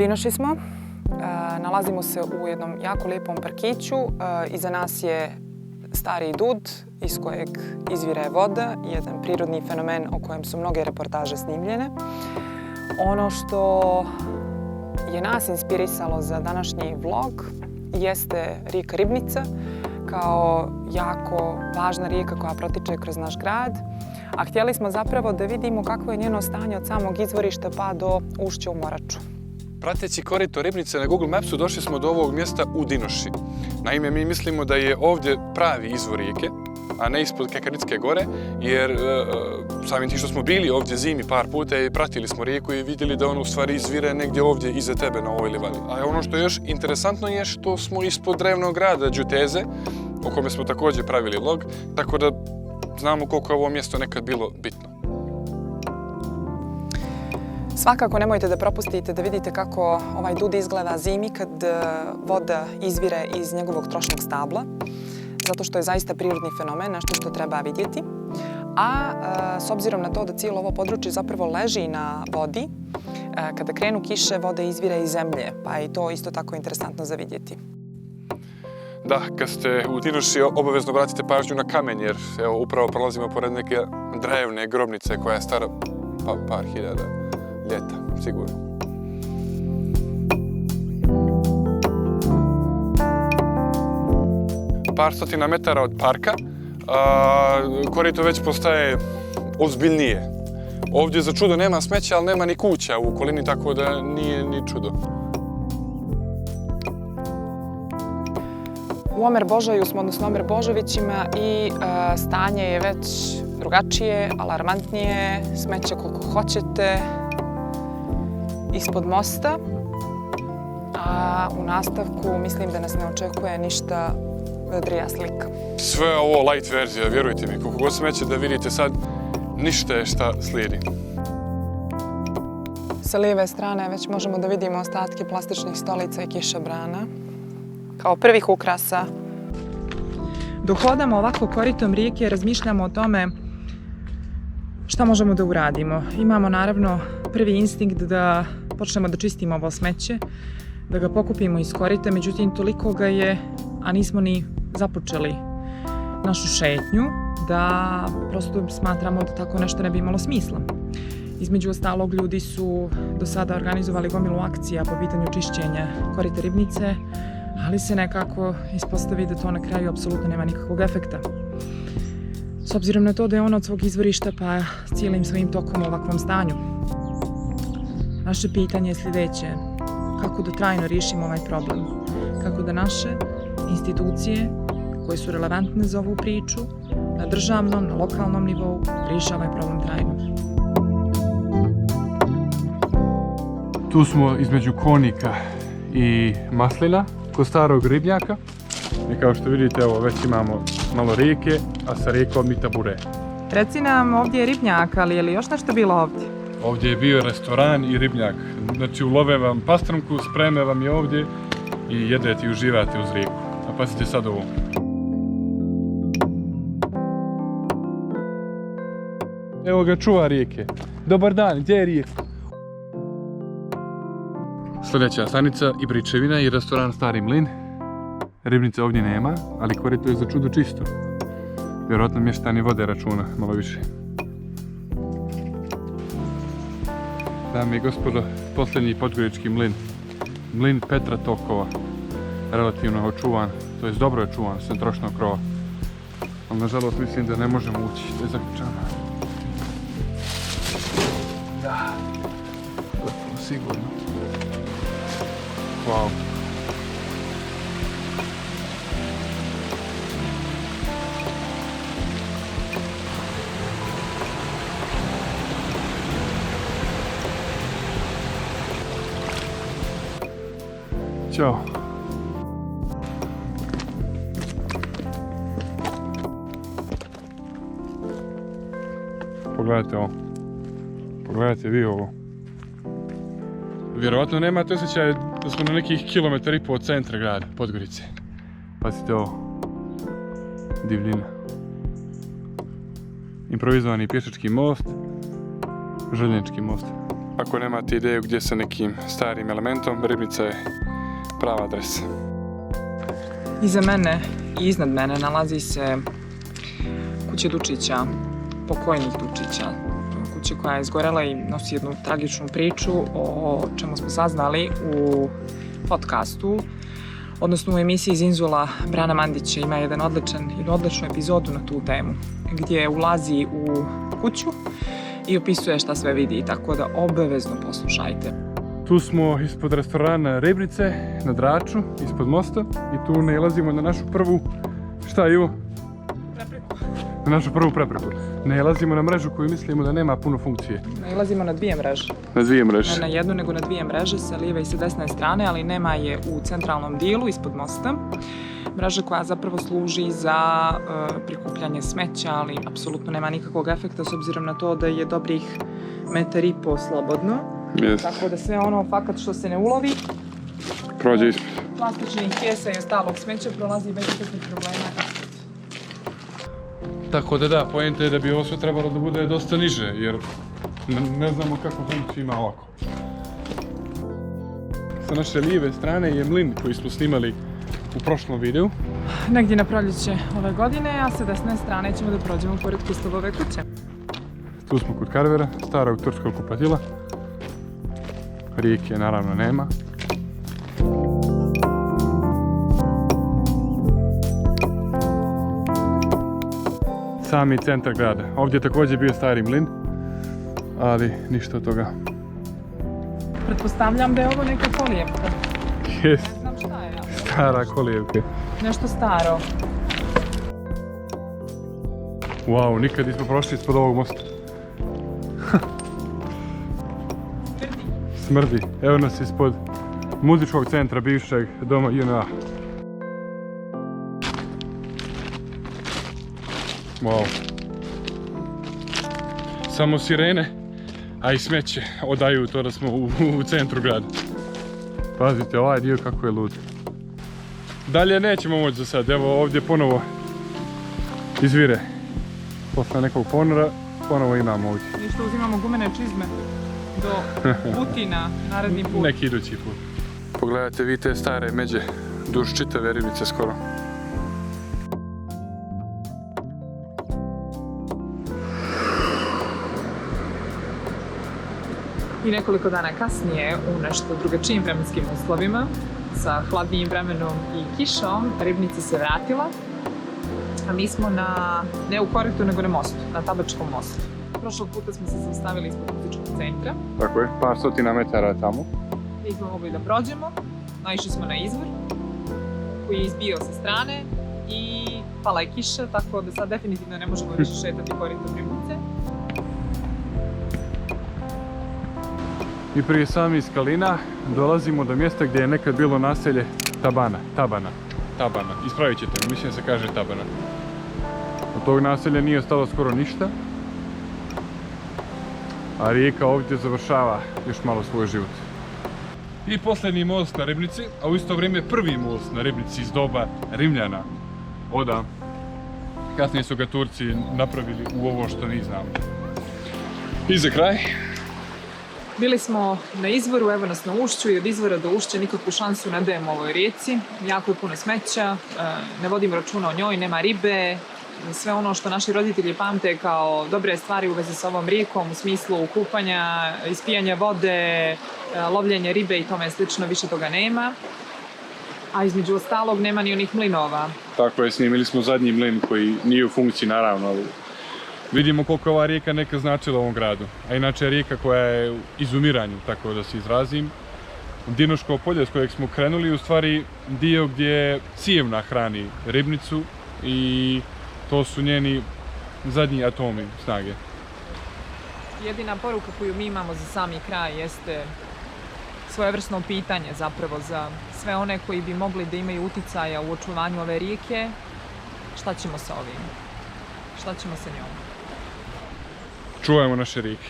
Dinoši smo. Nalazimo se u jednom jako lijepom parkiću. Iza nas je stari dud iz kojeg izvire voda, jedan prirodni fenomen o kojem su mnoge reportaže snimljene. Ono što je nas inspirisalo za današnji vlog jeste rijeka Ribnica kao jako važna rijeka koja protiče kroz naš grad. A htjeli smo zapravo da vidimo kakvo je njeno stanje od samog izvorišta pa do ušća u Moraču. Prateći korito Ribnice na Google Mapsu došli smo do ovog mjesta u Dinoši. Naime, mi mislimo da je ovdje pravi izvor rijeke, a ne ispod Kekaritske gore, jer samim tim što smo bili ovdje zimi par puta i pratili smo rijeku i vidjeli da ona u stvari izvire negdje ovdje iza tebe na ovoj livadi. A ono što je još interesantno je što smo ispod drevnog grada Đuteze, o kome smo također pravili vlog, tako da znamo koliko je ovo mjesto nekad bilo bitno. Svakako nemojte da propustite da vidite kako ovaj dud izgleda zimi kad voda izvire iz njegovog trošnog stabla, zato što je zaista prirodni fenomen, nešto što treba vidjeti. A s obzirom na to da cijelo ovo područje zapravo leži na vodi, kada krenu kiše, voda izvire iz zemlje, pa je to isto tako interesantno za vidjeti. Da, kad ste u Dinoši obavezno obratite pažnju na kamen, jer evo, upravo prolazimo pored neke drevne grobnice koja je stara par hiljada ljeta, sigurno. Par stotina metara od parka, korito već postaje ozbiljnije. Ovdje za čudo nema smeća, ali nema ni kuća u okolini, tako da nije ni čudo. U Omer Božaju smo, odnosno Omer Božovićima, i stanje je već drugačije, alarmantnije, smeća koliko hoćete ispod mosta. A u nastavku mislim da nas ne očekuje ništa vedrija slika. Sve je ovo light verzija, vjerujte mi, koliko god smeće da vidite sad, ništa je šta slijedi. Sa lijeve strane već možemo da vidimo ostatke plastičnih stolica i kišobrana kao prvih ukrasa. Dok hodamo ovako koritom rijeke, razmišljamo o tome šta možemo da uradimo. Imamo naravno prvi instinkt da počnemo da čistimo ovo smeće, da ga pokupimo iz korita, međutim toliko ga je, a nismo ni započeli našu šetnju, da prosto smatramo da tako nešto ne bi imalo smisla. Između ostalog, ljudi su do sada organizovali gomilu akcija po pitanju čišćenja korita Ribnice, ali se nekako ispostavi da to na kraju apsolutno nema nikakvog efekta. S obzirom na to da je ono od svog izvorišta pa cijelim svojim tokom u ovakvom stanju. Naše pitanje je sljedeće: kako da trajno riješimo ovaj problem? Kako da naše institucije koje su relevantne za ovu priču na državnom, na lokalnom nivou riješe ovaj problem trajno? Tu smo između Konika i Maslina, kod starog ribnjaka. I kao što vidite, evo, već imamo malo rijeke, a sa rijekom i tabure. Reci nam, ovdje je ribnjak, ali je li još nešto bilo ovdje? Ovdje je bio restoran i ribnjak. Znači, ulove vam pastrmku, spreme vam je ovdje i jedete i uživate uz rijeku. A pazite sad ovo. Evo ga, čuva rijeke. Dobar dan, gdje je rijeka? Sljedeća stanica Ibričevina i restoran Stari mlin. Ribnice ovdje nema, ali korito je za čudo čisto. Vjerojatno mještani vode računa malo više. Dame i gospodo, posljednji podgorički mlin. Mlin Petra Tokova. Relativno očuvan, to jest dobro je čuvan, sem trošnog krova. Ali nažalost mislim da ne možemo ući, to je zaključano. Da, gotovo sigurno. Wow. Ćao. Pogledajte ovo. Pogledajte vi ovo. Vjerovatno nemate osjećaj da smo na nekih 1,5 km od centra grada, Podgorice. Pazite ovo. Divljina. Improvizovani pješački most, željeznički most. Ako nemate ideju gdje sa nekim starim elementom, Ribnica je prava adresa. Iza mene i iznad mene nalazi se kuća Dučića, pokojnih Dučića. Kuća koja je izgorela i nosi jednu tragičnu priču o čemu smo saznali u podcastu, odnosno u emisiji Zinzula. Brana Mandić ima jednu odličnu epizodu na tu temu, gdje ulazi u kuću i opisuje šta sve vidi, tako da obavezno poslušajte. Tu smo ispod restorana Ribnice, na Draču, ispod mosta i tu nailazimo na našu prvu, šta Ivo? Prepreku. Na našu prvu prepreku. Nailazimo na mrežu koju mislimo da nema puno funkcije. Nailazimo na dvije mreže. Na dvije mreže. Ne na jednu, nego na dvije mreže sa lijeve i sa desne strane, ali nema je u centralnom dijelu, ispod mosta. Mreža koja zapravo služi za prikupljanje smeća, ali apsolutno nema nikakvog efekta s obzirom na to da je dobrih 1,5 metra slobodno. Yes. Tako da sve ono fakat što se ne ulovi, Prođe ispod. plastičnih kesa i ostalog smeća prolazi bez ikakvih problema ispod. Tako da da, poenta je da bi ovo sve trebalo da bude dosta niže, jer ne znamo kakvu funkciju ima ovako. Sa naše lijeve strane je mlin koji smo snimali u prošlom videu. Negdje na proljeće ove godine, a sa desne strane ćemo da prođemo pored Kustovove kuće. Tu smo kod Karvera, starog turskog kupatila. Rijeke naravno nema. Sami centar grada. Ovdje je također bio stari mlin, ali ništa od toga. Pretpostavljam da je ovo neka kolijevka. Yes. Ne znam šta je. Stara kolijevka. Nešto staro. Wow, nikad nismo prošli ispod ovog mosta. Smrdi. Evo nas ispod muzičkog centra bivšeg doma JNA. Wow. Samo sirene, a i smeće odaju to da smo u centru grada. Pazite, ovaj dio kako je lud. Dalje nećemo moći za sad, evo ovdje ponovo izvire. Posle nekog ponora, ponovo imamo ovdje. Ništa, uzimamo gumene čizme do Putina naredni put. Neki idući put. Pogledajte vi te stare međe, duž čitave Ribnice skoro. I nekoliko dana kasnije, u nešto drugačijim vremenskim uslovima, sa hladnijim vremenom i kišom, Ribnica se vratila. A mi smo ne u koritu, nego na mostu, na Tabačkom mostu. Prošlog puta smo se zaustavili ispod muzičkog centra. Tako je, par stotina metara tamo. Nismo mogli da prođemo, naišli smo na izvor koji je izbio sa strane i pala je kiša, tako da sad definitivno ne možemo više šetati koritom Ribnice. I prije samih skalina dolazimo do mjesta gdje je nekad bilo naselje Tabana. Ispravit ćete me, mislim da se kaže Tabana. Od tog naselja nije ostalo skoro ništa. A rijeka ovdje završava još malo svoj život. I posljednji most na Ribnici, a u isto vrijeme prvi most na Ribnici iz doba Rimljana. Oda. Kasnije su ga Turci napravili u ovo što mi znamo. I za kraj. Bili smo na izvoru, evo nas na ušću i od izvora do ušća nikakvu šansu ne dajemo ovoj rijeci. Jako je puno smeća, ne vodimo računa o njoj, nema ribe. Sve ono što naši roditelji pamte kao dobre stvari u vezi s ovom rijekom, u smislu kupanja, ispijanja vode, lovljenja ribe i tome slično, više toga nema. A između ostalog nema ni onih mlinova. Tako je, snimili smo zadnji mlin koji nije u funkciji naravno, ali vidimo koliko ova rijeka neka značila u ovom gradu. A inače je rijeka koja je u izumiranju, tako da se izrazim. Dinoško polje s kojeg smo krenuli je u stvari dio gdje Cijevna hrani Ribnicu i to su njeni zadnji atomi snage. Jedina poruka koju mi imamo za sami kraj jeste svojevrsno pitanje zapravo za sve one koji bi mogli da imaju uticaja u očuvanju ove rijeke. Šta ćemo sa ovim? Šta ćemo sa njom? Čuvajmo naše rijeke.